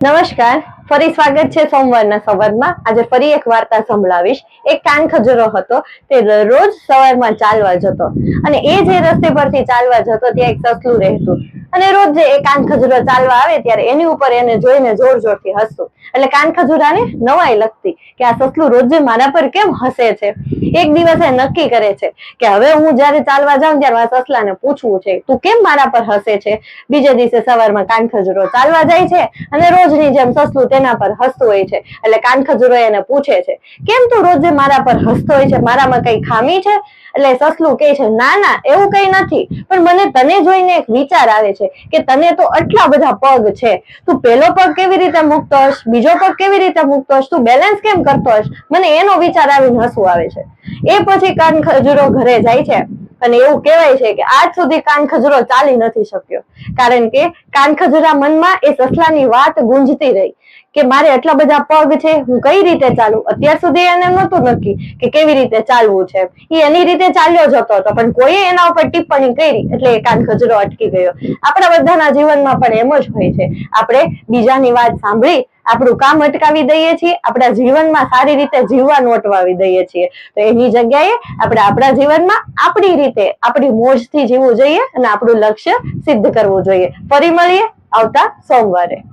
નમસ્કાર, ફરી સ્વાગત છે સોમવારના સવારમાં. આજે ફરી એક વાર્તા સંભળાવીશ. એક કાનખજૂરો હતો, તે રોજ સવારમાં ચાલવા જતો અને એ જે રસ્તે પરથી ચાલવા જતો ત્યાં એક સસલું રહેતું અને રોજ જે એ કાનખજૂરો ચાલવા આવે ત્યારે એની ઉપર એને જોઈને જોર જોરથી હસતું. એટલે કાનખજૂરાને નવાઈ લગતી કે આ સસલું રોજ મારા પર કેમ હસે છે. એક દિવસે નક્કી કરે છે કે હવે હું જયારે ચાલવા જાઉં ત્યારે આ સસલાને પૂછવું છે, તું કેમ મારા પર હસે છે. બીજે દિવસે સવારમાં કાનખજૂરો ચાલવા જાય છે અને રોજની જેમ સસલું તેના પર હસતું હોય છે. એટલે કાનખજૂરો એને પૂછે છે, કેમ તું રોજ મારા પર હસતો હોય છે, મારામાં કઈ ખામી છે. એટલે સસલું કહે છે, ના ના એવું કઈ નથી, પણ મને તને જોઈને એક વિચાર આવે છે કે તને તો આટલા બધા પગ છે, તું પેલો પગ કેવી રીતે મૂકતો હશ, બીજો પગ કેવી રીતે મૂકતો હશ, તું બેલેન્સ કેમ કરતો હશ, મને એનો વિચાર આવીને હસવું આવે છે. એ પછી કાનખજૂરો ઘરે જાય છે અને એવું કહેવાય છે કે આજ સુધી કાનખજૂરો ચાલી નથી શક્યો, કારણ કે કાનખજૂરા મનમાં એ સસલાની વાત ગુંજતી રહી કે મારે આટલા બધા પગ છે, હું કઈ રીતે ચાલું. અત્યાર સુધી એને નહોતું નક્કી કે કેવી રીતે ચાલવું છે. એ એની રીતે ચાલ્યો જતો હતો, પણ કોઈએ એના ઉપર ટિપ્પણી કરી એટલે એ કાનખજૂરો અટકી ગયો. આપણા બધાના જીવનમાં પણ એમ જ હોય છે. આપણે બીજાની વાત સાંભળી આપણું કામ અટકાવી દઈએ છીએ, આપણા જીવનમાં સારી રીતે જીવવાનું અટવાવી દઈએ છીએ. તો એની જગ્યાએ આપણે આપણા જીવનમાં આપણી રીતે આપણી મોજથી જીવવું જોઈએ અને આપણું લક્ષ્ય સિદ્ધ કરવું જોઈએ. ફરી મળીએ આવતા સોમવારે.